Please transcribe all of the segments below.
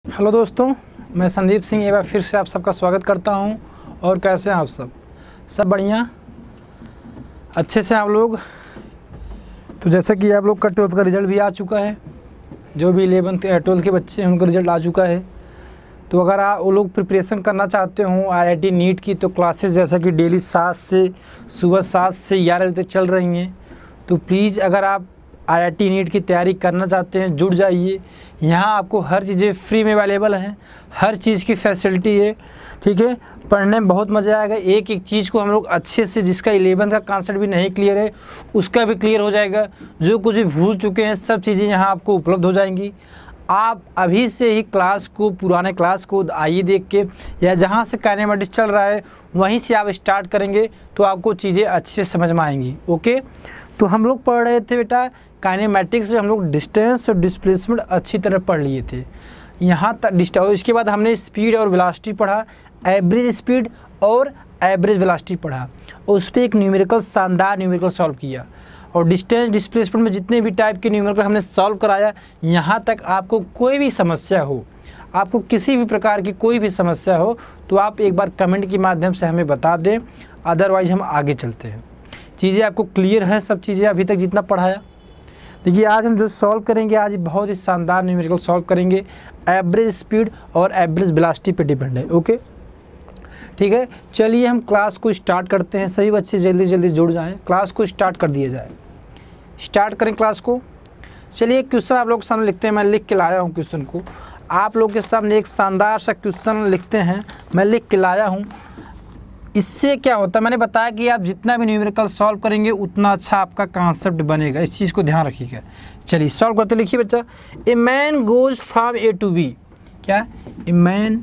Hello दोस्तों, मैं संदीप सिंह एक बार फिर से आप सबका स्वागत करता हूं। और कैसे हैं आप सब बढ़िया, अच्छे से आप लोग। तो जैसे कि आप लोग का 12th का रिज़ल्ट भी आ चुका है, जो भी 11th 12th के बच्चे हैं उनका रिज़ल्ट आ चुका है। तो अगर आप वो लोग प्रिपरेशन करना चाहते हो IIT नीट की, तो क्लासेस जैसा कि डेली सुबह 7 से 11 बजे तक चल रही हैं। तो प्लीज़ अगर आप IIT नीट की तैयारी करना चाहते हैं, जुड़ जाइए। यहाँ आपको हर चीज़ें फ्री में अवेलेबल हैं, हर चीज़ की फैसिलिटी है, ठीक है। पढ़ने में बहुत मज़ा आएगा। एक एक चीज़ को हम लोग अच्छे से, जिसका 11th का कॉन्सेप्ट भी नहीं क्लियर है उसका भी क्लियर हो जाएगा। जो कुछ भी भूल चुके हैं सब चीज़ें यहाँ आपको उपलब्ध हो जाएंगी। आप अभी से ही पुराने क्लास को आइए देख के, या जहाँ से काइनेमेटिक्स चल रहा है वहीं से आप स्टार्ट करेंगे तो आपको चीज़ें अच्छे से समझ में आएंगी। ओके, तो हम लोग पढ़ रहे थे बेटा काइनेमेटिक्स से, हम लोग डिस्टेंस और डिस्प्लेसमेंट अच्छी तरह पढ़ लिए थे यहाँ तक। इसके बाद हमने स्पीड और वेलोसिटी पढ़ा, एवरेज स्पीड और एवरेज वेलोसिटी पढ़ा, और उस पर एक शानदार न्यूमेरिकल सॉल्व किया। और डिस्टेंस डिस्प्लेसमेंट में जितने भी टाइप के न्यूमेरिकल हमने सॉल्व कराया। यहाँ तक आपको कोई भी समस्या हो, आपको किसी भी प्रकार की कोई भी समस्या हो तो आप एक बार कमेंट के माध्यम से हमें बता दें, अदरवाइज हम आगे चलते हैं। चीज़ें आपको क्लियर हैं, सब चीज़ें अभी तक जितना पढ़ाया। देखिए आज हम जो सॉल्व करेंगे, आज बहुत ही शानदार न्यूमेरिकल सॉल्व करेंगे। एवरेज स्पीड और एवरेज वेलोसिटी पे डिपेंड है। ओके, ठीक है। चलिए हम क्लास को स्टार्ट करते हैं। सभी बच्चे जल्दी जल्दी जुड़ जाएं, क्लास को स्टार्ट कर दिया जाए। स्टार्ट करें क्लास को। चलिए क्वेश्चन आप लोग के सामने लिखते हैं। मैं लिख के लाया हूँ क्वेश्चन को, आप लोग के सामने एक शानदार सा क्वेश्चन लिखते हैं, मैं लिख के लाया हूँ। इससे क्या होता है, मैंने बताया कि आप जितना भी न्यूमेरिकल सॉल्व करेंगे उतना अच्छा आपका कॉन्सेप्ट बनेगा। इस चीज़ को ध्यान रखिएगा। चलिए सॉल्व करते, लिखिए बच्चा। ए man goes from A to B। क्या? ए man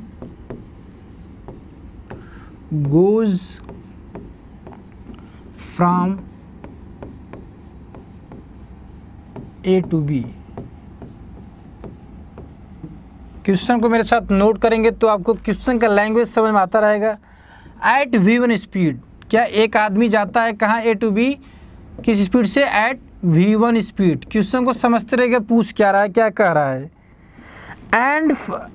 goes from A to B। Question को मेरे साथ नोट करेंगे तो आपको क्वेश्चन का लैंग्वेज समझ में आता रहेगा। एट V1 स्पीड, क्या एक आदमी जाता है कहाँ? A to B, किस स्पीड से? At V1 speed. क्वेश्चन को समझते रहेगा, पूछ क्या रहा है, क्या कह रहा है। And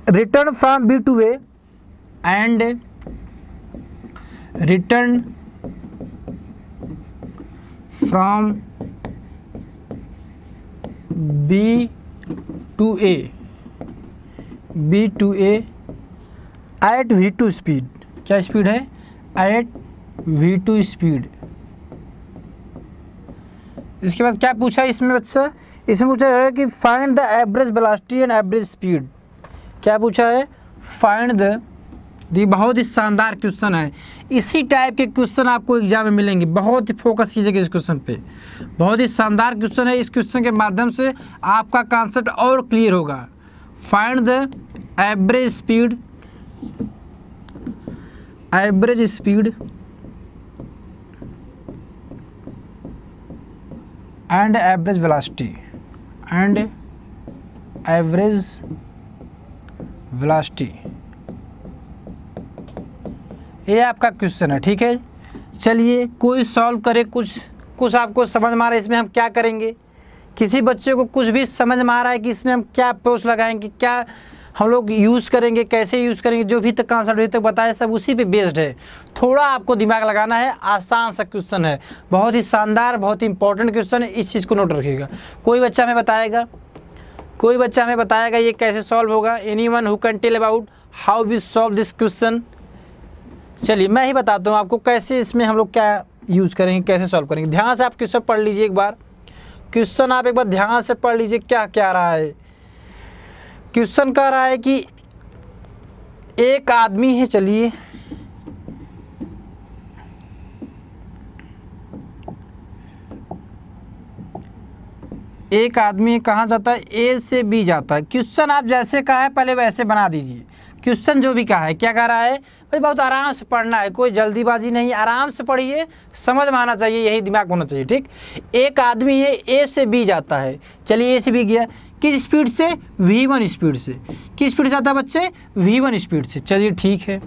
return from B to A, and return from B to A at V2 speed. क्या स्पीड है? At V2 speed. इसके बाद क्या पूछा इसमें बच्चा? इसमें पूछा है कि find the average velocity and average speed. क्या पूछा है? Find the. ये बहुत ही शानदार क्वेश्चन है। इसी टाइप के क्वेश्चन आपको एग्जाम में मिलेंगे। बहुत ही फोकस कीजिएगा इस क्वेश्चन पे। बहुत ही शानदार क्वेश्चन है। इस क्वेश्चन के माध्यम से आपका कॉन्सेप्ट और क्लियर होगा। Find the average speed, average speed and average velocity, and average velocity. ये आपका क्वेश्चन है, ठीक है। चलिए कोई सॉल्व करे, कुछ आपको समझ में आ रहा है इसमें हम क्या करेंगे। किसी बच्चे को कुछ भी समझ में आ रहा है कि इसमें हम क्या अप्रोच लगाएंगे, क्या हम लोग यूज़ करेंगे, कैसे यूज़ करेंगे, जो भी तक कॉन्सेप्ट अभी तक बताया सब उसी पे बेस्ड है। थोड़ा आपको दिमाग लगाना है। आसान सा क्वेश्चन है, बहुत ही शानदार, बहुत ही इंपॉर्टेंट क्वेश्चन है। इस चीज़ को नोट रखिएगा। कोई बच्चा हमें बताएगा ये कैसे सॉल्व होगा। Anyone who can tell about how we solve this question. चलिए मैं ही बताता हूँ आपको कैसे इसमें हम लोग क्या यूज़ करेंगे, कैसे सॉल्व करेंगे। ध्यान से आप क्वेश्चन पढ़ लीजिए एक बार। क्वेश्चन आप एक बार ध्यान से पढ़ लीजिए क्या क्या रहा है। क्वेश्चन कह रहा है कि एक आदमी है, चलिए एक आदमी कहाँ जाता है? A से B जाता है। क्वेश्चन आप जैसे कहा है पहले वैसे बना दीजिए। क्वेश्चन जो भी कहा है, क्या कह रहा है भाई, बहुत आराम से पढ़ना है, कोई जल्दीबाजी नहीं, आराम से पढ़िए, समझ में आना चाहिए, यही दिमाग होना चाहिए, ठीक। एक आदमी है A से B जाता है। चलिए A से B गया, किस स्पीड से? V1 स्पीड से। किस स्पीड से जाता है बच्चे? V1 स्पीड से। चलिए ठीक है।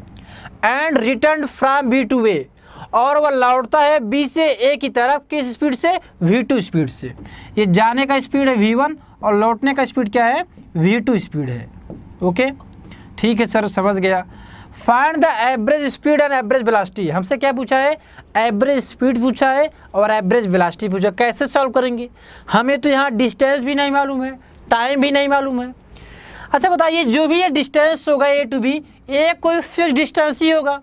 And return from B to A, और वह लौटता है B से A की तरफ किस स्पीड से? V2 स्पीड से। ये जाने का स्पीड है V1 और लौटने का स्पीड क्या है? V2 स्पीड है। ओके, ठीक है सर, समझ गया। Find the average speed and average velocity, हमसे क्या पूछा है? एवरेज स्पीड पूछा है और एवरेज वेलोसिटी पूछा। कैसे सॉल्व करेंगे? हमें तो यहाँ डिस्टेंस भी नहीं मालूम है, टाइम भी नहीं मालूम है। अच्छा बताइए, जो भी ये डिस्टेंस होगा ए टू बी, ये कोई फिक्स डिस्टेंस ही होगा?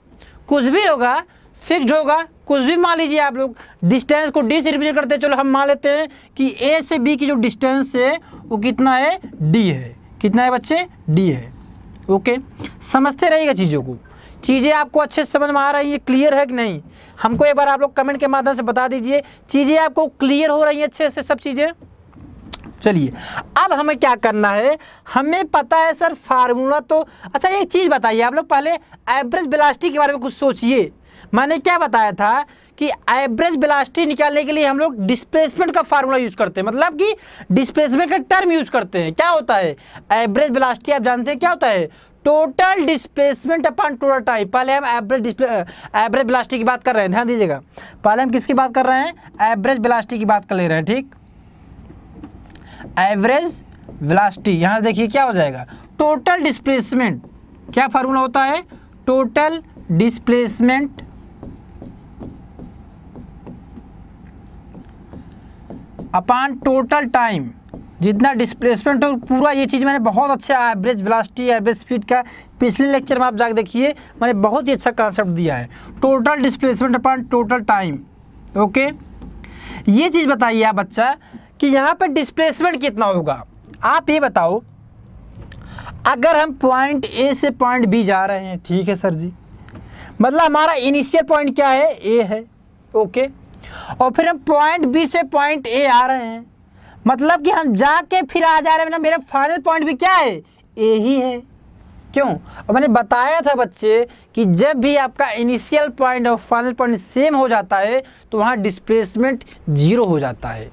कुछ भी होगा, फिक्स्ड होगा, कुछ भी मान लीजिए आप लोग। डिस्टेंस को डी से रिप्रेजेंट करते हैं, चलो हम मान लेते हैं कि ए से बी की जो डिस्टेंस है वो कितना है? डी है। कितना है बच्चे? डी है। ओके, समझते रहिएगा चीज़ों को। चीज़ें आपको अच्छे से समझ में आ रही है, क्लियर है कि नहीं? हमको एक बार आप लोग कमेंट के माध्यम से बता दीजिए, चीज़ें आपको क्लियर हो रही हैं अच्छे से सब चीज़ें? चलिए, अब हमें क्या करना है? हमें पता है सर फार्मूला तो। अच्छा एक चीज़ बताइए आप लोग, पहले एवरेज वेलोसिटी के बारे में कुछ सोचिए। मैंने क्या बताया था कि एवरेज वेलोसिटी निकालने के लिए हम लोग डिस्प्लेसमेंट का फार्मूला यूज़ करते हैं, मतलब कि डिस्प्लेसमेंट का टर्म यूज़ करते हैं। क्या होता है एवरेज वेलोसिटी? आप जानते हैं क्या होता है? Total displacement upon total time. पहले हम एवरेज वेलोसिटी की बात कर रहे हैं, ध्यान दीजिएगा। पहले हम किसकी बात कर रहे हैं? एवरेज वेलोसिटी की बात कर ले रहे हैं, ठीक। एवरेज वेलोसिटी, यहाँ देखिए क्या हो जाएगा? Total displacement. क्या फार्मूला होता है? Total displacement upon total time. जितना डिस्प्लेसमेंट हो पूरा, ये चीज़ मैंने बहुत अच्छा एवरेज वेलोसिटी एवरेज स्पीड का पिछले लेक्चर में आप जाकर देखिए, मैंने बहुत ही अच्छा कॉन्सेप्ट दिया है। Total displacement upon total time. Okay, ये चीज़ बताइए आप बच्चा कि यहाँ पे डिस्प्लेसमेंट कितना होगा? आप ये बताओ, अगर हम पॉइंट ए से पॉइंट बी जा रहे हैं, ठीक है सर जी, मतलब हमारा इनिशियल पॉइंट क्या है? ए है। ओके, और फिर हम पॉइंट बी से पॉइंट ए आ रहे हैं, मतलब कि हम जाके फिर आ जा रहे हैं, मतलब मेरा फाइनल पॉइंट भी क्या है? ए ही है। क्यों? और मैंने बताया था बच्चे कि जब भी आपका इनिशियल पॉइंट और फाइनल पॉइंट सेम हो जाता है तो वहाँ डिस्प्लेसमेंट जीरो हो जाता है।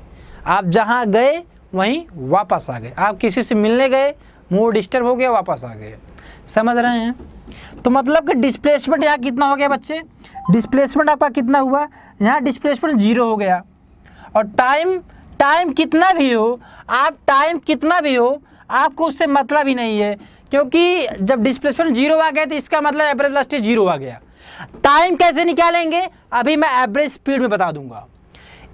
आप जहाँ गए वहीं वापस आ गए। आप किसी से मिलने गए, मूड डिस्टर्ब हो गया, वापस आ गए। समझ रहे हैं? तो मतलब कि डिस्प्लेसमेंट यहाँ कितना हो गया बच्चे? डिस्प्लेसमेंट आपका कितना हुआ? यहाँ डिस्प्लेसमेंट जीरो हो गया। और टाइम कितना भी हो, आप टाइम कितना भी हो, आपको उससे मतलब ही नहीं है, क्योंकि जब डिस्प्लेसमेंट जीरो आ गया तो इसका मतलब एवरेज वेलोसिटी जीरो आ गया। टाइम कैसे निकालेंगे? अभी मैं एवरेज स्पीड में बता दूंगा।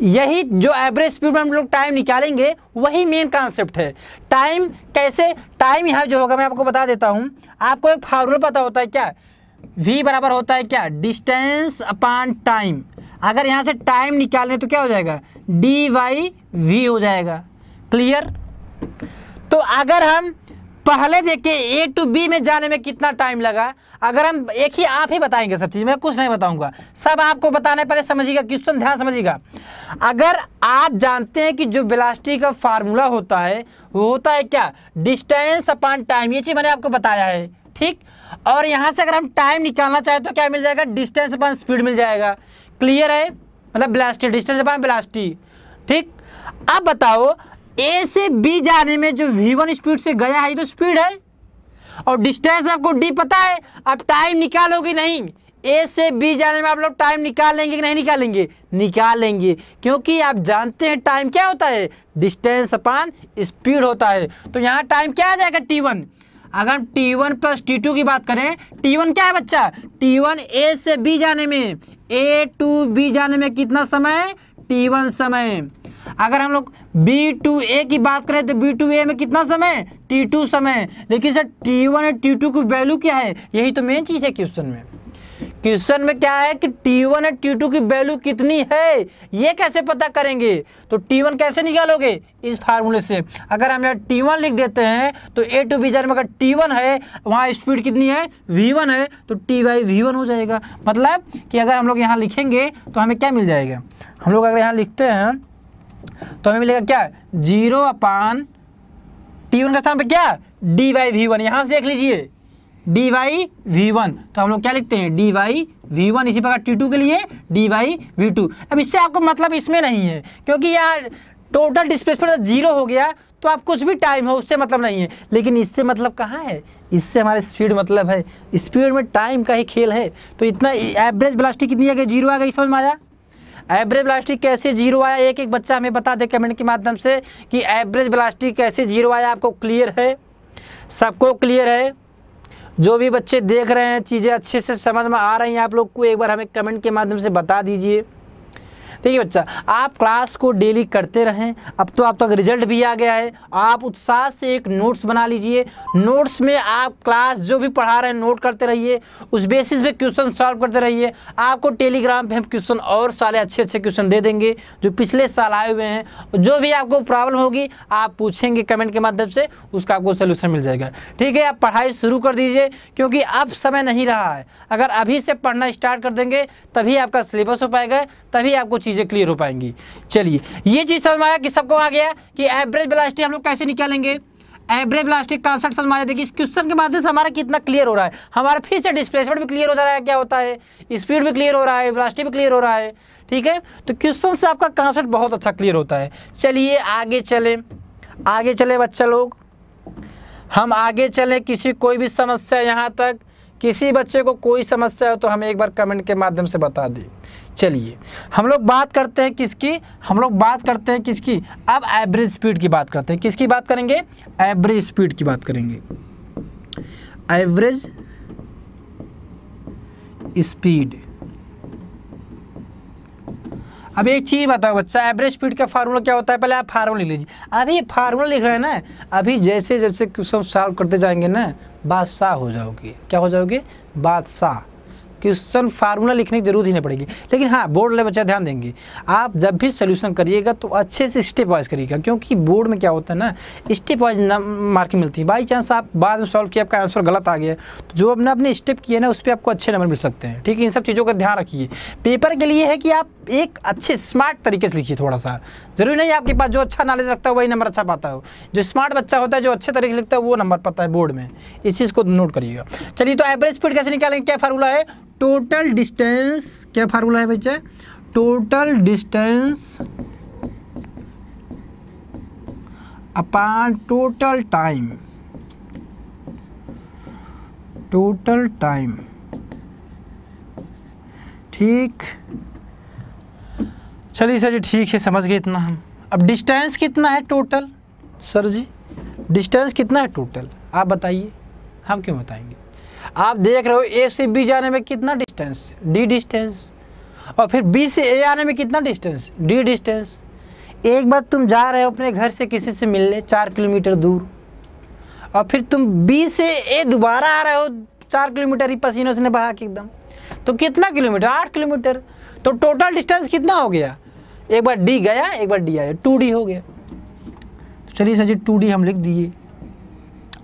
यही जो एवरेज स्पीड में हम लोग टाइम निकालेंगे वही मेन कॉन्सेप्ट है। टाइम कैसे? टाइम यहाँ जो होगा मैं आपको बता देता हूँ। आपको एक फार्मूला पता होता है क्या? v बराबर होता है क्या? Distance upon time. अगर यहाँ से टाइम निकालें तो क्या हो जाएगा? डी बाई वी हो जाएगा। क्लियर? तो अगर हम पहले देखें ए टू बी में जाने में कितना टाइम लगा, अगर हम एक ही आप ही बताएंगे सब चीज़, मैं कुछ नहीं बताऊंगा, सब आपको बताने पहले समझिएगा, क्वेश्चन ध्यान समझिएगा। अगर आप जानते हैं कि जो वेलोसिटी का फार्मूला होता है वो होता है क्या? Distance upon time. ये चीज़ मैंने आपको बताया है, ठीक। और यहाँ से अगर हम टाइम निकालना चाहें तो क्या मिल जाएगा? डिस्टेंस अपॉन स्पीड मिल जाएगा। क्लियर है? मतलब वेलोसिटी, डिस्टेंस अपॉन वेलोसिटी, ठीक। अब बताओ, ए से बी जाने में जो v1 स्पीड से गया है ये तो स्पीड है, और डिस्टेंस आपको डी पता है। अब टाइम निकालोगे नहीं? ए से बी जाने में आप लोग टाइम निकाल लेंगे कि नहीं निकालेंगे? निकाल लेंगे, क्योंकि आप जानते हैं टाइम क्या होता है? डिस्टेंस अपॉन स्पीड होता है। तो यहाँ टाइम क्या आ जाएगा? t1। अगर हम t1 प्लस t2 की बात करें, t1 क्या है बच्चा? t1 ए से बी जाने में, ए टू बी जाने में कितना समय? t1 समय। अगर हम लोग बी टू ए की बात करें तो बी टू ए में कितना समय? t2 समय। लेकिन सर t1 और t2 की वैल्यू क्या है? यही तो मेन चीज़ है क्वेश्चन में। क्वेश्चन में क्या है कि t1 और t2 की वैल्यू कितनी है, ये कैसे पता करेंगे? तो t1 कैसे निकालोगे? इस फार्मूले से। अगर हम यहाँ t1 लिख देते हैं तो ए टू बी जाने में अगर t1 है, वहाँ स्पीड कितनी है? v1 है, तो t बाई v1 हो जाएगा। मतलब कि अगर हम लोग यहाँ लिखेंगे तो हमें क्या मिल जाएगा? हम लोग अगर यहाँ लिखते हैं तो हमें मिलेगा क्या? 0 अपान t1 का स्थान पे क्या? D by V one. यहाँ से देख लीजिए डी बाई वी वन, तो हम लोग क्या लिखते हैं? D by V one. इसी प्रकार t2 के लिए डी बाई वी टू। अब इससे आपको मतलब इसमें नहीं है, क्योंकि यार टोटल डिस्प्लेसमेंट 0 हो गया तो आप कुछ भी टाइम हो उससे मतलब नहीं है। लेकिन इससे मतलब कहाँ है? इससे हमारे स्पीड मतलब है। स्पीड में टाइम का ही खेल है। तो इतना एवरेज वेलोसिटी कितनी है? 0 आ गई। समझ में आया? एवरेज वेलोसिटी कैसे 0 आया? एक एक बच्चा हमें बता दे कमेंट के माध्यम से कि एवरेज वेलोसिटी कैसे 0 आया। आपको क्लियर है? सबको क्लियर है? जो भी बच्चे देख रहे हैं चीज़ें अच्छे से समझ में आ रही हैं आप लोग को, एक बार हमें कमेंट के माध्यम से बता दीजिए। देखिए बच्चा, आप क्लास को डेली करते रहें। अब तो आप तक रिजल्ट भी आ गया है, आप उत्साह से एक नोट्स बना लीजिए। नोट्स में आप क्लास जो भी पढ़ा रहे हैं नोट करते रहिए, उस बेसिस पे क्वेश्चन सॉल्व करते रहिए। आपको टेलीग्राम पे हम क्वेश्चन और सारे अच्छे अच्छे क्वेश्चन दे देंगे जो पिछले साल आए हुए हैं। जो भी आपको प्रॉब्लम होगी आप पूछेंगे कमेंट के माध्यम से, उसका आपको सोल्यूशन मिल जाएगा। ठीक है, आप पढ़ाई शुरू कर दीजिए क्योंकि अब समय नहीं रहा है। अगर अभी से पढ़ना स्टार्ट कर देंगे तभी आपका सिलेबस हो पाएगा, तभी आपको चीज़ें क्लियर हो पाएंगी। चलिए, ये चीज़ समझ में आया कि सबको आ गया कि एवरेज वेलोसिटी हम लोग कैसे निकालेंगे। एवरेज वेलोसिटी कॉन्सेप्ट समझ में आया। देखिए, इस क्वेश्चन के माध्यम से हमारा कितना क्लियर हो रहा है। हमारा फिर से डिस्प्लेसमेंट भी क्लियर हो जा रहा है, क्या होता है, स्पीड भी क्लियर हो रहा है, वेलोसिटी भी क्लियर हो रहा है। ठीक है, तो क्वेश्चन से आपका कॉन्सेप्ट बहुत अच्छा क्लियर होता है। चलिए आगे चले बच्चा लोग, हम आगे चले। किसी कोई भी समस्या, यहाँ तक किसी बच्चे को कोई समस्या हो तो हमें एक बार कमेंट के माध्यम से बता दें। चलिए, हम लोग बात करते हैं किसकी, अब एवरेज स्पीड की बात करते हैं। किसकी बात करेंगे, एवरेज स्पीड की बात करेंगे। Average speed. अब एक चीज़ बताओ बच्चा, एवरेज स्पीड का फार्मूला क्या होता है, पहले आप फार्मूला लिख लीजिए। अभी फार्मूला लिख रहे हैं ना, अभी जैसे जैसे क्वेश्चन सॉल्व करते जाएंगे ना, बादशाह हो जाओगे। क्या हो जाओगे, बादशाह। क्वेश्चन फार्मूला लिखने की जरूरत ही नहीं पड़ेगी। लेकिन हाँ, बोर्ड वाले बच्चा ध्यान देंगे, आप जब भी सोल्यूशन करिएगा तो अच्छे से स्टेप वाइज करिएगा, क्योंकि बोर्ड में क्या होता है ना, स्टेप वाइज मार्किंग मिलती है। बाई चांस आप बाद में सॉल्व किया, आपका आंसर गलत आ गया, तो जो अपने स्टेप किए ना उस पर आपको अच्छे नंबर मिल सकते हैं। ठीक है, इन सब चीज़ों का ध्यान रखिए। पेपर के लिए है कि आप एक अच्छे स्मार्ट तरीके से लिखिए। थोड़ा सा जरूरी नहीं आपके पास जो अच्छा नॉलेज रखता है वही नंबर अच्छा पाता हो। जो स्मार्ट बच्चा होता है, जो अच्छे तरीके से लिखता है, वो नंबर पाता है बोर्ड में। इस चीज़ को नोट करिएगा। चलिए, तो एवरेज स्पीड कैसे निकालेंगे, क्या फार्मूला है, टोटल डिस्टेंस। क्या फार्मूला है बच्चा, total distance upon total time. Total time, ठीक। चलिए सर जी, ठीक है, समझ गए इतना हम। अब डिस्टेंस कितना है टोटल, सर जी डिस्टेंस कितना है टोटल, आप बताइए, हम क्यों बताएंगे। आप देख रहे हो ए से बी जाने में कितना डिस्टेंस, डी डिस्टेंस, और फिर बी से ए आने में कितना डिस्टेंस, डी डिस्टेंस। एक बार तुम जा रहे हो अपने घर से किसी से मिलने 4 किलोमीटर दूर, और फिर तुम बी से ए दोबारा आ रहे हो 4 किलोमीटर ही पसीनों से बहा के एकदम, तो कितना किलोमीटर, 8 किलोमीटर। तो टोटल डिस्टेंस कितना हो गया, एक बार डी गया एक बार डी आया, 2D हो गया। तो चलिए सर जी 2D हम लिख दिए।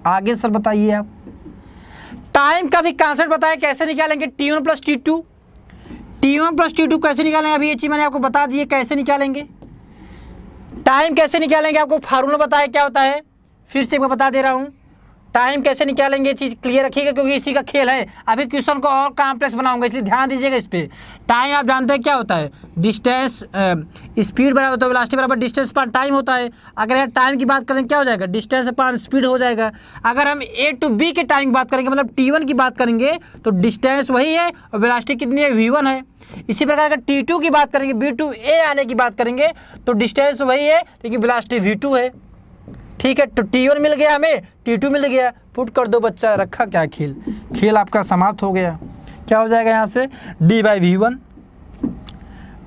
आगे सर बताइए आप, टाइम का भी कॉन्सेप्ट बताया कैसे निकालेंगे, T1 + T2। T1 + T2 कैसे निकालेंगे, अभी ये चीज़ मैंने आपको बता दी है कैसे निकालेंगे। टाइम कैसे निकालेंगे आपको फार्मूला बताया क्या होता है, फिर से एक बार बता दे रहा हूँ। टाइम कैसे निकालेंगे, चीज़ क्लियर रखिएगा क्योंकि इसी का खेल है। अभी क्वेश्चन को और कॉम्प्लेक्स बनाऊंगा, इसलिए ध्यान दीजिएगा इस पर। टाइम आप जानते हैं क्या होता है, डिस्टेंस, स्पीड बराबर होता है वेलोसिटी बराबर डिस्टेंस पर टाइम होता है। अगर यार टाइम की बात करें क्या हो जाएगा, डिस्टेंस पर स्पीड हो जाएगा। अगर हम A to B के टाइम की बात करेंगे, मतलब T1 की बात करेंगे, तो डिस्टेंस वही है और वेलोसिटी कितनी है, V1 है। इसी प्रकार अगर T2 की बात करेंगे, B to A आने की बात करेंगे, तो डिस्टेंस वही है लेकिन वेलोसिटी V2 है। ठीक है, तो T1 मिल गया हमें, T2 मिल गया, पुट कर दो बच्चा, रखा क्या खेल, खेल आपका समाप्त हो गया। क्या हो जाएगा यहाँ से,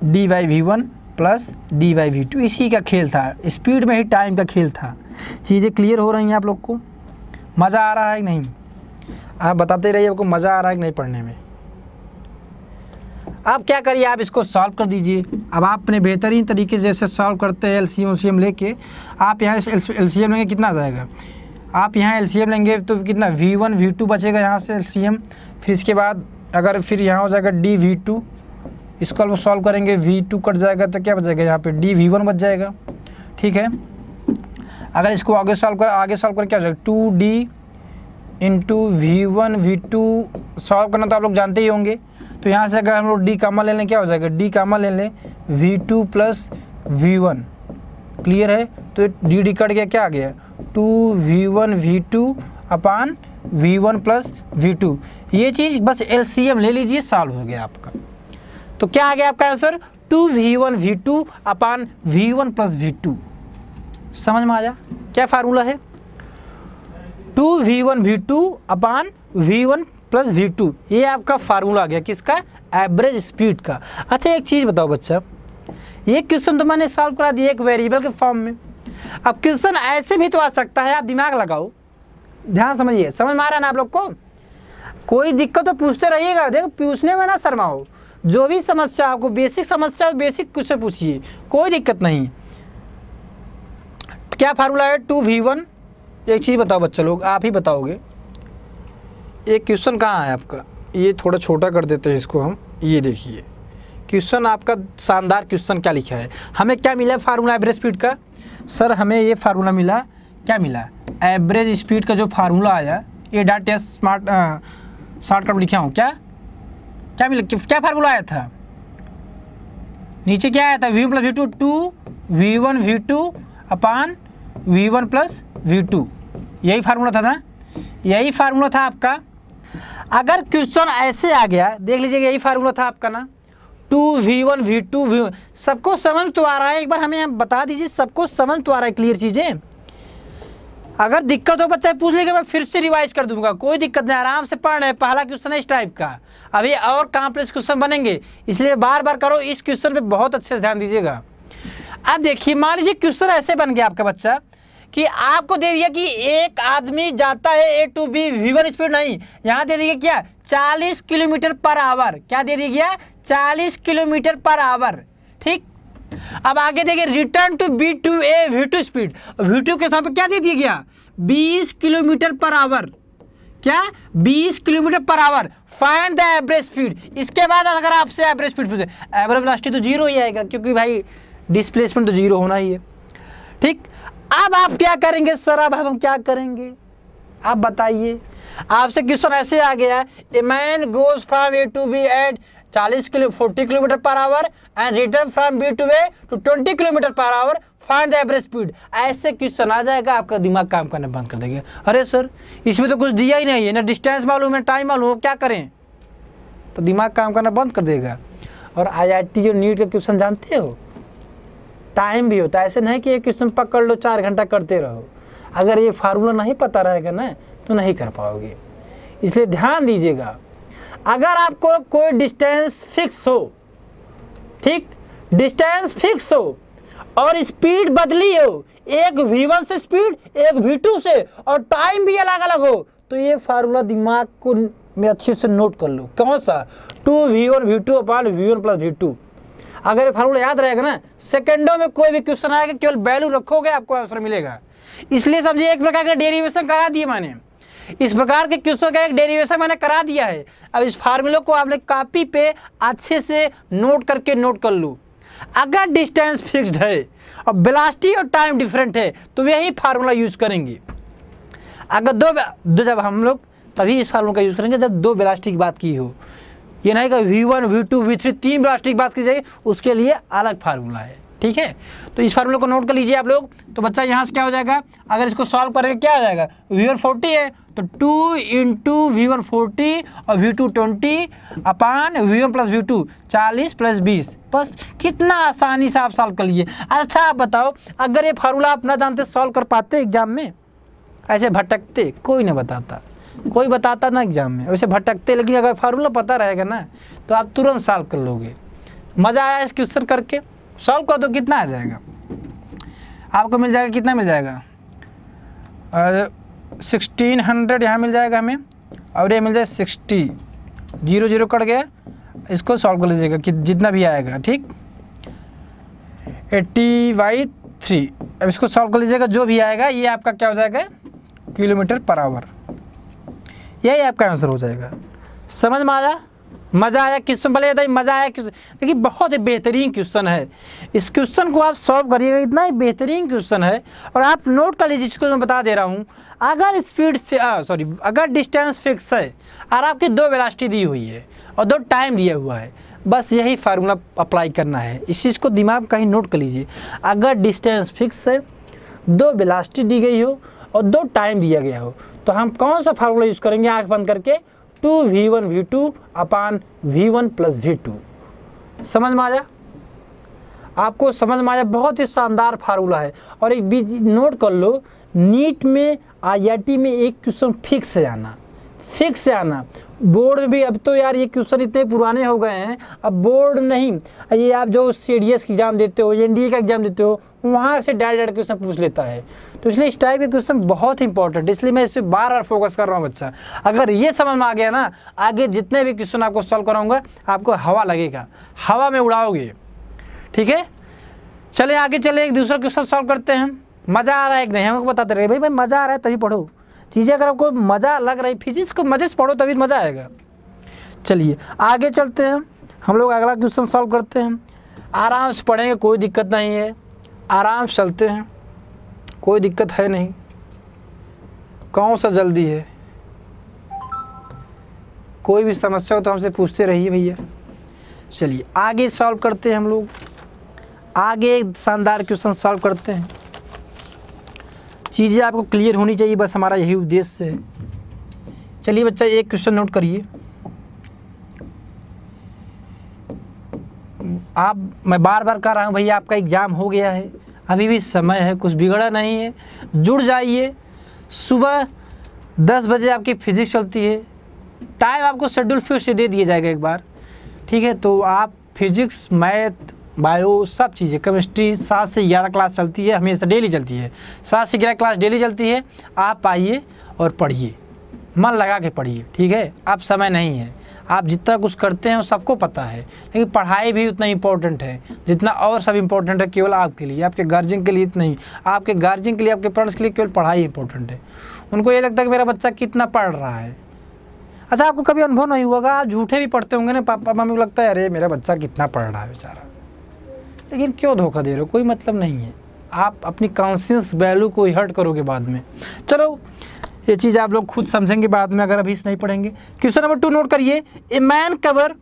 D/V1 प्लस D/V2, इसी का खेल था, स्पीड में ही टाइम का खेल था। चीज़ें क्लियर हो रही हैं आप लोग को, मज़ा आ रहा है कि नहीं, आप बताते रहिए आपको मज़ा आ रहा है कि नहीं पढ़ने में। आप क्या करिए, आप इसको सॉल्व कर दीजिए। अब आप अपने बेहतरीन तरीके से जैसे सॉल्व करते हैं LCM लेके, आप यहाँ LCM लेंगे कितना आ जाएगा, आप यहाँ LCM लेंगे तो कितना V1 V2 बचेगा यहाँ से LCM। फिर इसके बाद अगर फिर यहाँ हो जाएगा DV2, इसको हम सॉल्व करेंगे, V2 कट जाएगा तो क्या बचेगा यहाँ पे DV1 बच जाएगा। ठीक है, अगर इसको आगे सॉल्व कर क्या हो जाएगा, 2D × V1 V2 सॉल्व करना तो आप लोग जानते ही होंगे। तो यहाँ से अगर हम लोग D कामा ले लें क्या हो जाएगा, D कामा ले लें V2 + V1, क्लियर है। तो D कट गया, क्या आ गया 2V1 V2 upon V1 + V2। ये चीज़ बस LCM ले लीजिए, सॉल्व हो गया आपका। तो क्या आ गया आपका answer, 2V1 V2 upon V1 + V2। समझ में आया क्या फार्मूला है, 2V1 V2 upon V1 plus V2, ये आपका फार्मूला आ गया किसका, एवरेज स्पीड का। अच्छा एक चीज़ बताओ बच्चा, ये क्वेश्चन तो मैंने सॉल्व करा दिया एक वेरिएबल के फॉर्म में। अब क्वेश्चन ऐसे भी तो आ सकता है, आप दिमाग लगाओ, ध्यान समझिए, समझ में आ रहा है ना आप लोग को। कोई दिक्कत तो पूछते रहिएगा, देखो पूछने में ना शर्माओ, जो भी समस्या आपको बेसिक समस्या बेसिक कुछ से पूछिए, कोई दिक्कत नहीं। क्या फार्मूला है 2V1, एक चीज़ बताओ बच्चा लोग, आप ही बताओगे। एक क्वेश्चन कहाँ है आपका, ये थोड़ा छोटा कर देते हैं इसको हम, ये देखिए क्वेश्चन आपका शानदार क्वेश्चन क्या लिखा है। हमें क्या मिला फार्मूला एवरेज स्पीड का, सर हमें ये फार्मूला मिला, क्या मिला, एवरेज स्पीड का जो फार्मूला आया, ये डॉट एस स्मार्ट शॉर्टकट लिखा हूँ, क्या क्या मिला, क्या फार्मूला आया था, नीचे क्या आया था, V1 plus V2 2V1 V2 अपान V1 प्लस V2, यही फार्मूला था ना, यही फार्मूला था आपका। अगर क्वेश्चन ऐसे आ गया, देख लीजिएगा यही फार्मूला था आपका ना, 2V1 V2 V1, सबको समझ तो आ रहा है, एक बार हमें बता दीजिए, सबको समझ तो आ रहा है, क्लियर चीज़ें। अगर दिक्कत हो बच्चा पूछ लेगा, मैं फिर से रिवाइज कर दूंगा, कोई दिक्कत नहीं, आराम से पढ़ रहे हैं। पहला क्वेश्चन है इस टाइप का, अभी और कॉम्प्लेक्स क्वेश्चन बनेंगे, इसलिए बार बार करो, इस क्वेश्चन पे बहुत अच्छे से ध्यान दीजिएगा। अब देखिए मान लीजिए क्वेश्चन ऐसे बन गया आपका बच्चा कि आपको दे दिया कि एक आदमी जाता है A to B, V1 speed नहीं, यहाँ दे दिया क्या 40 किलोमीटर पर आवर, क्या दे दिया गया 40 किलोमीटर पर आवर, ठीक। अब आगे देखिए return to B to A V2 speed, V2 के साथ क्या दे दिया गया 20 किलोमीटर पर आवर, क्या 20 kilometre per hour, find the average speed. इसके बाद अगर आपसे एवरेज स्पीड पूछे, एवरेज वेलोसिटी तो जीरो ही आएगा, क्योंकि भाई डिस्प्लेसमेंट तो जीरो होना ही है, ठीक। अब आप क्या करेंगे सर, अब हम क्या करेंगे, आप बताइए। आपसे क्वेश्चन ऐसे आ गया है, a man goes from A to B at 40 kilometre per hour and return from B to A to 20 kilometre per hour, find the average speed. ऐसे क्वेश्चन आ जाएगा, आपका दिमाग काम करना बंद कर देगा। अरे सर इसमें तो कुछ दिया ही नहीं है, ना डिस्टेंस मालूम है, टाइम मालूम है, क्या करें, तो दिमाग काम करना बंद कर देगा। और IIT जो नीट का क्वेश्चन जानते हो, टाइम भी होता है, ऐसे नहीं कि एक क्वेश्चन पकड़ लो 4 घंटा करते रहो। अगर ये फार्मूला नहीं पता रहेगा ना तो नहीं कर पाओगे, इसलिए ध्यान दीजिएगा। अगर आपको कोई डिस्टेंस फिक्स हो, ठीक, डिस्टेंस फिक्स हो और स्पीड बदली हो, एक V1 से स्पीड, एक V2 से, और टाइम भी अलग अलग हो, तो ये फार्मूला दिमाग को में अच्छे से नोट कर लो। कौन सा, 2V1 V2 अपान V1 प्लस V2। अगर ये फार्मूला याद रहेगा ना, सेकंडों में कोई भी क्वेश्चन आएगा, केवल वैल्यू रखोगे आपको आंसर मिलेगा। इसलिए समझिए एक प्रकार का डेरिवेशन करा दिए मैंने, इस प्रकार के क्वेश्चन का एक डेरिवेशन मैंने करा दिया है। अब इस फार्मूले को आपने कॉपी पे अच्छे से नोट करके नोट कर लो। अगर डिस्टेंस फिक्स्ड है और वेलोसिटी और टाइम डिफरेंट है तो यही फार्मूला यूज करेंगे। अगर दो जब हम लोग तभी इस फार्मूला का यूज करेंगे जब दो वेलोसिटी की बात की हो, ये नहीं कि V1 V2 V3 तीन वेलोसिटी की बात की जाए, उसके लिए अलग फार्मूला है, ठीक है। तो इस फार्मूले को नोट कर लीजिए आप लोग। तो बच्चा यहाँ से क्या हो जाएगा, अगर इसको सॉल्व करेंगे क्या आ जाएगा, V1 40 है तो 2 इंटू V1 40 और V2 20 अपान V1 प्लस V2 40 प्लस 20। बस कितना आसानी से आप सॉल्व कर लीजिए। अच्छा आप बताओ, अगर ये फार्मूला आप ना जानते सॉल्व कर पाते एग्जाम में, ऐसे भटकते, कोई नहीं बताता, कोई बताता ना एग्जाम में, वैसे भटकते, लेकिन अगर फार्मूला पता रहेगा ना तो आप तुरंत सॉल्व कर लोगे। मज़ा आया इस क्वेश्चन करके, सॉल्व कर दो, कितना आ जाएगा आपको, मिल जाएगा, कितना मिल जाएगा 1600 यहाँ मिल जाएगा हमें, और ये मिल जाए 60, 0 0 कट गया, इसको सॉल्व कर लीजिएगा कि जितना भी आएगा, ठीक 80/3। अब इसको सॉल्व कर लीजिएगा, जो भी आएगा ये आपका क्या हो जाएगा किलोमीटर पर आवर, यही आपका आंसर हो जाएगा। समझ में आया, मज़ा आया क्वेश्चन, भले बताइए मज़ा आया क्वेश्चन। देखिए बहुत ही बेहतरीन क्वेश्चन है, इस क्वेश्चन को आप सॉल्व करिएगा, इतना ही बेहतरीन क्वेश्चन है। और आप नोट कर लीजिए, इसको मैं बता दे रहा हूँ। अगर डिस्टेंस फिक्स है और आपकी दो वेलोसिटी दी हुई है और दो टाइम दिया हुआ है, बस यही फार्मूला अप्लाई करना है। इस चीज़ को दिमाग कहीं नोट कर लीजिए। अगर डिस्टेंस फिक्स है, दो वेलोसिटी दी गई हो और दो टाइम दिया गया हो, तो हम कौन सा फार्मूला यूज़ करेंगे, आँख बंद करके, 2V1 V2 अपान V1 प्लस V2। समझ में आया, आपको समझ में आया, बहुत ही शानदार फार्मूला है। और एक बीच नोट कर लो, नीट में IIT में एक क्वेश्चन फिक्स है आना, फिक्स से आना। बोर्ड में भी अब तो यार ये क्वेश्चन इतने पुराने हो गए हैं, अब बोर्ड नहीं, ये आप जो CDS की एग्जाम देते हो, NDA का एग्जाम देते हो, वहाँ से डायरेक्ट क्वेश्चन पूछ लेता है। तो इसलिए इस टाइप के क्वेश्चन बहुत इंपॉर्टेंट है, इसलिए मैं इस पर बार बार फोकस कर रहा हूँ बच्चा। अगर ये समझ में आ गया ना, आगे जितने भी क्वेश्चन आपको सॉल्व कराऊंगा आपको हवा लगेगा, हवा में उड़ाओगे। ठीक है, चले आगे चले, एक दूसरा क्वेश्चन सॉल्व करते हैं। मज़ा आ रहा है कि नहीं हमको बताते रहे भाई मज़ा आ रहा है तभी पढ़ो चीज़ें, अगर आपको मज़ा लग रही, फिजिक्स को मज़े से पढ़ो तभी मज़ा आएगा। चलिए आगे चलते हैं, हम लोग अगला क्वेश्चन सॉल्व करते हैं। आराम से पढ़ेंगे, कोई दिक्कत नहीं है, आराम से चलते हैं, कोई दिक्कत है नहीं, कौन सा जल्दी है। कोई भी समस्या हो तो हमसे पूछते रहिए भैया। चलिए आगे सॉल्व करते हैं हम लोग, आगे एक शानदार क्वेश्चन सॉल्व करते हैं। चीज़ें आपको क्लियर होनी चाहिए, बस हमारा यही उद्देश्य है। चलिए बच्चा एक क्वेश्चन नोट करिए। मैं बार बार कह रहा हूँ भैया आपका एग्ज़ाम हो गया है, अभी भी समय है, कुछ बिगड़ा नहीं है, जुड़ जाइए। सुबह 10 बजे आपकी फिजिक्स चलती है, टाइम आपको शेड्यूल फिर से दे दिया जाएगा एक बार। ठीक है, तो आप फिजिक्स, मैथ, बायो सब चीज़ें, केमिस्ट्री 7 से 11 क्लास चलती है, हमेशा डेली चलती है, 7 से 11 क्लास डेली चलती है। आप आइए और पढ़िए, मन लगा के पढ़िए। ठीक है, अब समय नहीं है, आप जितना कुछ करते हैं वो सबको पता है, लेकिन पढ़ाई भी उतना इम्पोर्टेंट है जितना और सब इम्पोर्टेंट है। केवल आपके लिए, आपके गार्जियन के लिए नहीं, आपके गार्जियन के लिए, आपके पेरेंट्स के लिए केवल पढ़ाई इंपॉर्टेंट है। उनको ये लगता है कि मेरा बच्चा कितना पढ़ रहा है। अच्छा, आपको कभी अनुभव नहीं हुआ, आप झूठे भी पढ़ते होंगे ना, पापा मम्मी को लगता है अरे मेरा बच्चा कितना पढ़ रहा है बेचारा, लेकिन क्यों धोखा दे रहे हो, कोई मतलब नहीं है। आप अपनी कॉन्शियस वैल्यू को हर्ट करोगे बाद में। चलो ये चीज़ आप लोग खुद समझेंगे बाद में, अगर अभी नहीं पढ़ेंगे। क्वेश्चन नंबर 2 नोट करिए। ए man cover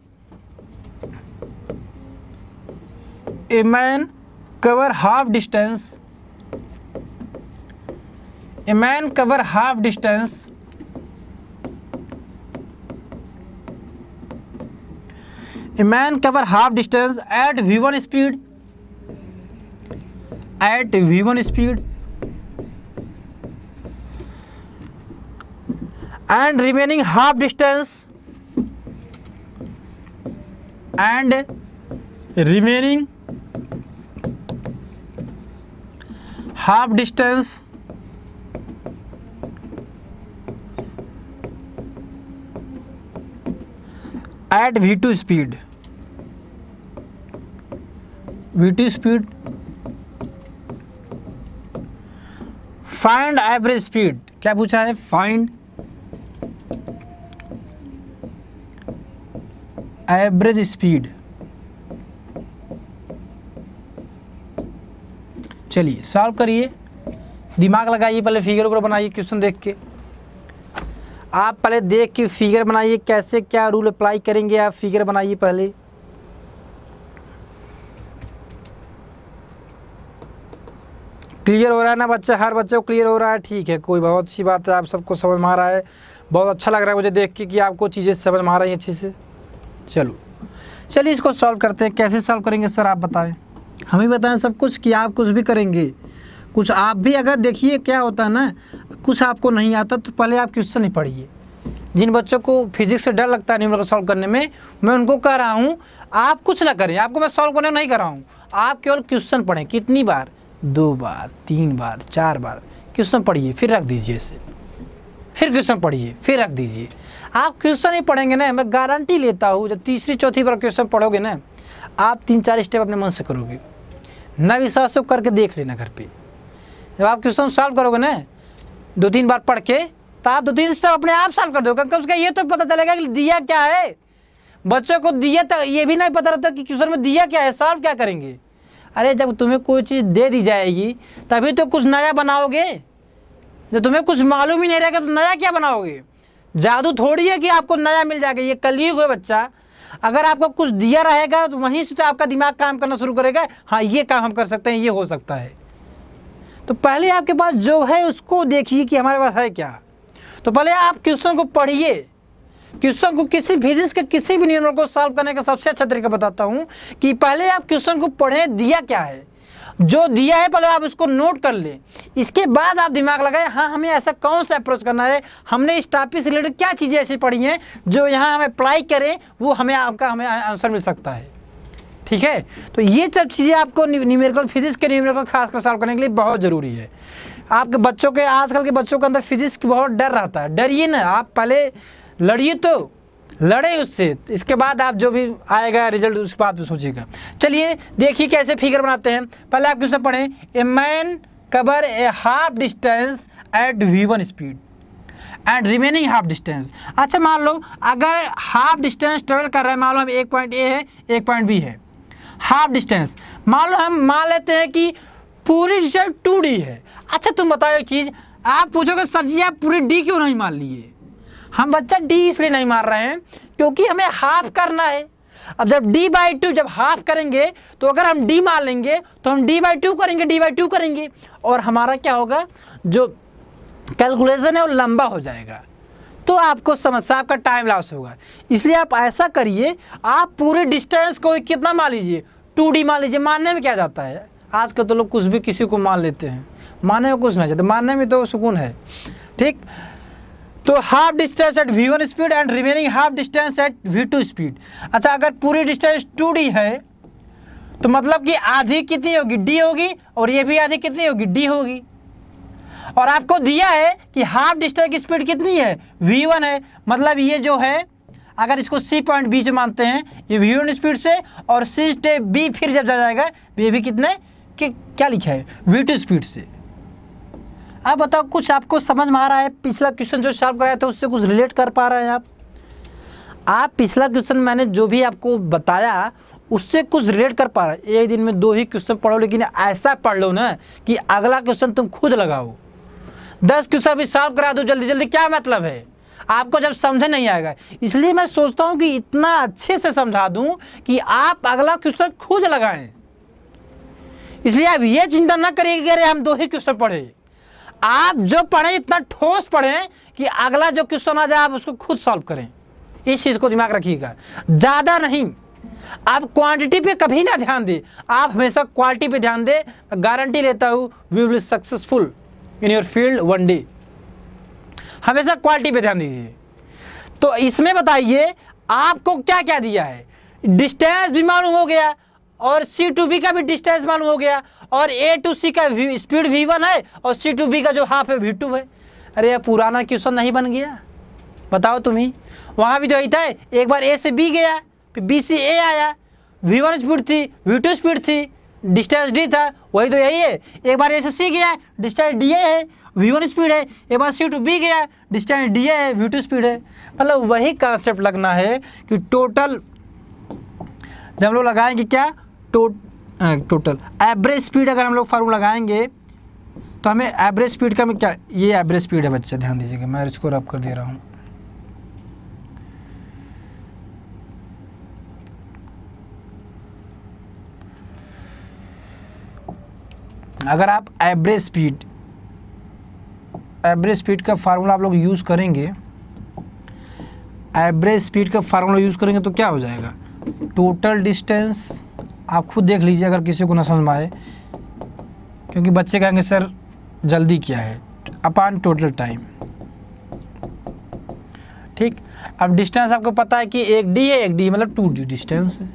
half distance, A man cover half distance A man cover half distance at v1 speed, and remaining half distance at v2 speed, find average speed. क्या पूछा है? Find average speed. चलिए solve करिए, दिमाग लगाइए, पहले figure वगैरह बनाइए। क्वेश्चन देख के आप पहले देख के फिगर बनाइए, कैसे क्या रूल अप्लाई करेंगे आप, फिगर बनाइए पहले। क्लियर हो रहा है ना बच्चा? हर बच्चे को क्लियर हो रहा है? ठीक है, कोई बहुत अच्छी बात है, आप सबको समझ में आ रहा है। बहुत अच्छा लग रहा है मुझे देख के कि आपको चीज़ें समझ में आ रही हैं अच्छे से। चलो चलिए इसको सॉल्व करते हैं। कैसे सॉल्व करेंगे सर आप बताएं? हम ही बताएं सब कुछ कि आप कुछ भी करेंगे? कुछ आप भी अगर देखिए क्या होता है ना, कुछ आपको नहीं आता तो पहले आप क्वेश्चन ही पढ़िए। जिन बच्चों को फिजिक्स से डर लगता है न्यूमेरिकल सॉल्व करने में, मैं उनको कह रहा हूँ आप कुछ ना करें, आपको मैं सॉल्व करने नहीं कर रहा हूँ, आप केवल क्वेश्चन पढ़ें। कितनी बार? 2 बार, 3 बार, 4 बार क्वेश्चन पढ़िए, फिर रख दीजिए इसे, फिर क्वेश्चन पढ़िए, फिर रख दीजिए। आप क्वेश्चन ही पढ़ेंगे ना, मैं गारंटी लेता हूँ जब तीसरी चौथी बार क्वेश्चन पढ़ोगे ना, आप 3-4 स्टेप अपने मन से करोगे। न विश्वास से करके देख लेना घर पे। जब आप क्वेश्चन सॉल्व करोगे ना 2-3 बार पढ़ के, तो आप 2-3 स्टेप अपने आप सॉल्व कर दोगे। कम से कम ये तो पता चलेगा कि दिया क्या है। बच्चों को दिया तक ये भी नहीं पता रहता कि क्वेश्चन में दिया क्या है, सॉल्व क्या करेंगे। अरे जब तुम्हें कोई चीज़ दे दी जाएगी तभी तो कुछ नया बनाओगे। जब तुम्हें कुछ मालूम ही नहीं रहेगा तो नया क्या बनाओगे? जादू थोड़ी है कि आपको नया मिल जाएगा, ये कलयुग है बच्चा। अगर आपको कुछ दिया रहेगा तो वहीं से तो आपका दिमाग काम करना शुरू करेगा, हाँ ये काम हम कर सकते हैं, ये हो सकता है। तो पहले आपके पास जो है उसको देखिए कि हमारे पास है क्या। तो पहले आप क्वेश्चन को पढ़िए। क्वेश्चन को किसी फिजिक्स के किसी भी नियम को सॉल्व करने का सबसे अच्छा तरीका बताता हूं कि पहले आप क्वेश्चन को पढ़ें, दिया क्या है। जो दिया है पहले आप उसको नोट कर लें, इसके बाद आप दिमाग लगाए हाँ हमें ऐसा कौन सा अप्रोच करना है, हमने इस टॉपिक से रिलेटेड क्या चीज़ें ऐसी पढ़ी हैं जो यहाँ हम अप्लाई करें वो हमें आंसर मिल सकता है। ठीक है, तो ये सब चीज़ें आपको न्यूमेरिकल फिजिक्स के न्यूमेरिकल खासकर सॉल्व करने के लिए बहुत ज़रूरी है। आपके बच्चों के आजकल के बच्चों के अंदर फिजिक्स की बहुत डर रहता है, डरिए ना, आप पहले लड़िए तो लड़े उससे, इसके बाद आप जो भी आएगा रिजल्ट उसके बाद सोचिएगा। चलिए देखिए कैसे फिगर बनाते हैं। पहले आप किससे पढ़ें, a man cover a half distance at v1 speed and remaining half distance. अच्छा मान लो अगर हाफ डिस्टेंस ट्रेवल कर रहा है, मान लो हम एक पॉइंट ए है एक पॉइंट बी है, हाफ डिस्टेंस मान लो हम मान लेते हैं कि पूरी डिस्टेंस 2d है। अच्छा तुम बताओ एक चीज़, आप पूछोगे सर जी आप पूरी d क्यों नहीं मान लिए? हम बच्चा d इसलिए नहीं मार रहे हैं क्योंकि हमें हाफ करना है। अब जब d/2 जब हाफ करेंगे तो अगर हम d मान लेंगे तो हम d/2 करेंगे, d/2 करेंगे और हमारा क्या होगा, जो कैलकुलेशन है वो लंबा हो जाएगा, तो आपको समस्या, आपका टाइम लॉस होगा। इसलिए आप ऐसा करिए, आप पूरे डिस्टेंस को कितना मान लीजिए, 2d मान लीजिए। मानने में क्या जाता है, आज के तो लोग कुछ भी किसी को मान लेते हैं, मानने में कुछ नहीं जाता, मानने में तो सुकून है। ठीक, तो half distance at v1 speed and remaining half distance at v2 speed. अच्छा अगर पूरी डिस्टेंस 2d है तो मतलब कि आधी कितनी होगी, d होगी, और ये भी आधी कितनी होगी, d होगी। और आपको दिया है कि हाफ डिस्टेंस की स्पीड कितनी है, v1 है, मतलब ये जो है अगर इसको c पॉइंट b से मानते हैं, ये v1 स्पीड से, और c स्टेप b फिर जब जाएगा ये भी कितने कि क्या लिखा है, v2 स्पीड से। अब बताओ कुछ आपको समझ में आ रहा है? पिछला क्वेश्चन जो सॉल्व कराया था उससे कुछ रिलेट कर पा रहे हैं आप पिछला क्वेश्चन मैंने जो भी आपको बताया उससे कुछ रिलेट कर पा रहे हैं? एक दिन में 2 ही क्वेश्चन पढ़ो, लेकिन ऐसा पढ़ लो ना कि अगला क्वेश्चन तुम खुद लगाओ। 10 क्वेश्चन भी सॉल्व करा दो जल्दी जल्दी, क्या मतलब है, आपको जब समझ नहीं आएगा। इसलिए मैं सोचता हूँ कि इतना अच्छे से समझा दूँ कि आप अगला क्वेश्चन खुद लगाएं। इसलिए आप ये चिंता न करिए कि अरे हम 2 ही क्वेश्चन पढ़े, आप जो पढ़ें इतना ठोस पढ़ें कि अगला जो क्वेश्चन आ जाए आप उसको खुद सॉल्व करें। इस चीज़ को दिमाग रखिएगा, ज़्यादा नहीं। आप क्वांटिटी पे कभी ना ध्यान दें, आप हमेशा क्वालिटी पे ध्यान दें। गारंटी लेता हूँ we will successful in your field one day. हमेशा क्वालिटी पे ध्यान दीजिए। तो इसमें बताइए आपको क्या क्या दिया है, डिस्टेंस भी मालूम हो गया और C to B का भी डिस्टेंस मालूम हो गया, और A to C का स्पीड v1 है और C to B का जो हाफ है v2 है। अरे यार पुराना क्वेश्चन नहीं बन गया? बताओ तुम ही, वहाँ भी तो यही था, एक बार A से B गया फिर B से A आया, v1 स्पीड थी v2 स्पीड थी, डिस्टेंस d था, वही तो यही है। एक बार A से C गया डिस्टेंस dA है, v1 स्पीड है, एक बार C to B गया डिस्टेंस dA है, v2 स्पीड है। मतलब वही कॉन्सेप्ट लगना है कि टोटल जब हम लोग लगाएंगे क्या, टोटल एवरेज स्पीड अगर हम लोग फार्मूला लगाएंगे तो हमें एवरेज स्पीड का, मैं क्या, ये एवरेज स्पीड है बच्चे, ध्यान दीजिएगा, मैं इसको रब कर दे रहा हूँ। अगर आप एवरेज स्पीड का फार्मूला आप लोग यूज़ करेंगे, एवरेज स्पीड का फार्मूला यूज़ करेंगे तो क्या हो जाएगा, टोटल डिस्टेंस, आप खुद देख लीजिए अगर किसी को ना समझ में आए, क्योंकि बच्चे कहेंगे सर जल्दी क्या है, अपॉन टोटल टाइम। ठीक, अब डिस्टेंस आपको पता है कि एक डी है, एक डी मतलब 2d डिस्टेंस है,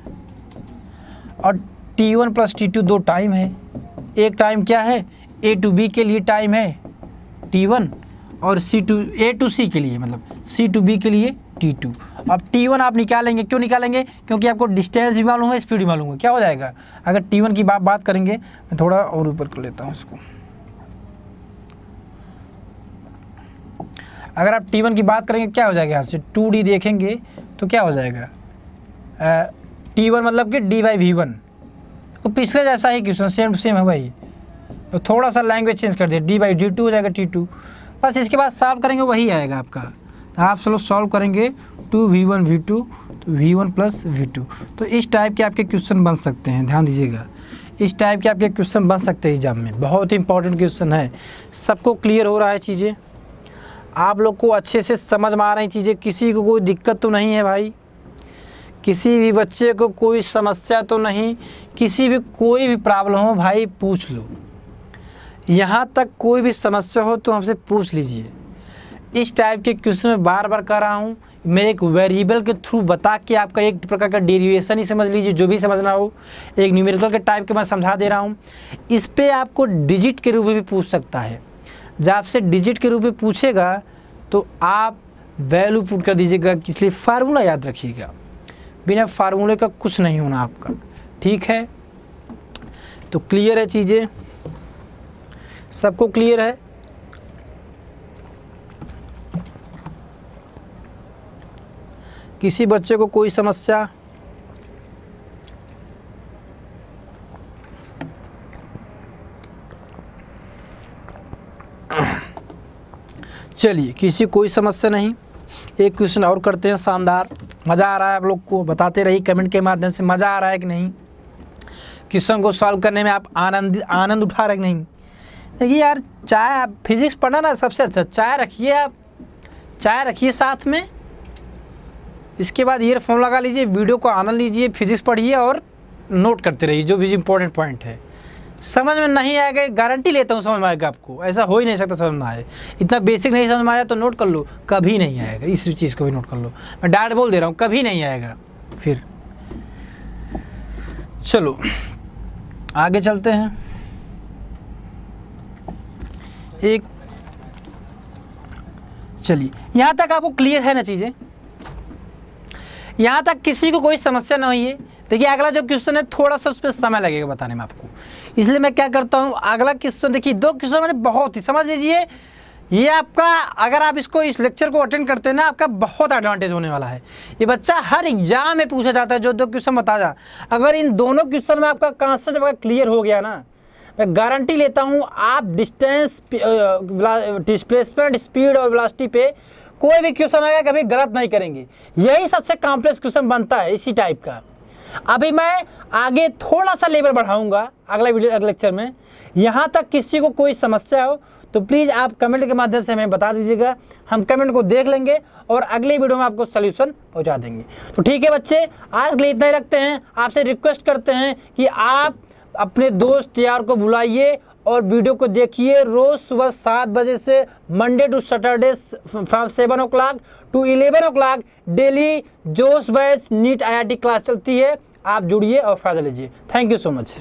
और t1 प्लस t2 2 टाइम है। एक टाइम क्या है, A to B के लिए टाइम है t1, और A to C के लिए मतलब C to B के लिए t2। अब t1 आप निकालेंगे, क्यों निकालेंगे, क्योंकि आपको डिस्टेंस भी मालूम है, स्पीड भी मालूम है। क्या हो जाएगा, अगर t1 की बात करेंगे, मैं थोड़ा और ऊपर कर लेता हूँ इसको। अगर आप t1 की बात करेंगे क्या हो जाएगा, यहाँ से 2d देखेंगे तो क्या हो जाएगा, t1 मतलब कि d/v1। तो पिछले जैसा ही क्वेश्चन सेम टू सेम है भाई, तो थोड़ा सा लैंग्वेज चेंज कर दिया, d/d2 हो जाएगा t2, बस इसके बाद सॉल्व करेंगे वही आएगा आपका। तो आप चलो सॉल्व करेंगे 2v1 v2 तो v1 प्लस v2। तो इस टाइप के आपके क्वेश्चन बन सकते हैं, ध्यान दीजिएगा, इस टाइप के आपके क्वेश्चन बन सकते हैं एग्जाम में। बहुत इंपॉर्टेंट क्वेश्चन है। सबको क्लियर हो रहा है चीज़ें, आप लोग को अच्छे से समझ में आ रही चीज़ें, किसी को कोई दिक्कत तो नहीं है भाई? किसी भी बच्चे को कोई समस्या तो नहीं, किसी भी कोई भी प्रॉब्लम हो भाई पूछ लो, यहाँ तक कोई भी समस्या हो तो हमसे पूछ लीजिए। इस टाइप के क्वेश्चन मैं बार बार कर रहा हूँ, मैं एक वेरिएबल के थ्रू बता के आपका एक प्रकार का डेरिवेशन ही समझ लीजिए, जो भी समझना हो, एक न्यूमेरिकल के टाइप के मैं समझा दे रहा हूँ। इस पे आपको डिजिट के रूप में भी पूछ सकता है। जब आपसे डिजिट के रूप में पूछेगा तो आप वैल्यू पुट कर दीजिएगा, इसलिए फार्मूला याद रखिएगा, बिना फार्मूले का कुछ नहीं होना आपका, ठीक है। तो क्लियर है चीज़ें, सबको क्लियर है? किसी बच्चे को कोई समस्या? चलिए, किसी कोई समस्या नहीं। एक क्वेश्चन और करते हैं शानदार। मज़ा आ रहा है आप लोग को? बताते रहिए कमेंट के माध्यम से, मज़ा आ रहा है कि नहीं? क्वेश्चन को सॉल्व करने में आप आनंद उठा रहे कि नहीं? देखिए यार, चाय, आप फिजिक्स पढ़ना ना सबसे अच्छा, चाय रखिए, आप चाय रखिए साथ में, इसके बाद ईयरफोन लगा लीजिए, वीडियो को आनंद लीजिए, फिजिक्स पढ़िए और नोट करते रहिए जो भी इंपॉर्टेंट पॉइंट है। समझ में नहीं आएगा, गारंटी लेता हूँ समझ में आएगा आपको, ऐसा हो ही नहीं सकता समझ में आए। इतना बेसिक नहीं समझ में आया तो नोट कर लो, कभी नहीं आएगा। इस चीज़ को भी नोट कर लो, मैं डायरेक्ट बोल दे रहा हूँ, कभी नहीं आएगा। फिर चलो आगे चलते हैं। एक चलिए, यहाँ तक आपको क्लियर है ना चीज़ें? यहाँ तक किसी को कोई समस्या ना हुई है? देखिए अगला जो क्वेश्चन है थोड़ा सा उस पर समय लगेगा बताने में आपको, इसलिए मैं क्या करता हूँ, अगला क्वेश्चन देखिए, दो क्वेश्चन मैंने बहुत ही समझ लीजिए, ये आपका अगर आप इसको इस लेक्चर को अटेंड करते हैं ना, आपका बहुत एडवांटेज होने वाला है। ये बच्चा हर एग्जाम में पूछा जाता है, जो दो क्वेश्चन बता जा, अगर इन दोनों क्वेश्चन में आपका कॉन्सेप्ट अगर क्लियर हो गया ना, मैं गारंटी लेता हूँ आप डिस्टेंस, डिस्प्लेसमेंट, स्पीड और वेलोसिटी पे कोई भी क्वेश्चन आएगा कभी गलत नहीं करेंगे। यही सबसे कॉम्प्लेक्स क्वेश्चन बनता है इसी टाइप का। अभी मैं आगे थोड़ा सा लेवल बढ़ाऊंगा अगला लेक्चर में। यहाँ तक किसी को कोई समस्या हो तो प्लीज़ आप कमेंट के माध्यम से हमें बता दीजिएगा, हम कमेंट को देख लेंगे और अगले वीडियो में आपको सॉल्यूशन पहुँचा देंगे। तो ठीक है बच्चे, आज के लिए इतना ही रखते हैं। आपसे रिक्वेस्ट करते हैं कि आप अपने दोस्त यार को बुलाइए और वीडियो को देखिए। रोज़ सुबह 7 बजे से Monday to Saturday from 7 o'clock to 11 o'clock daily Josh batch NEET IIT class चलती है। आप जुड़िए और फ़ायदा लीजिए। Thank you so much.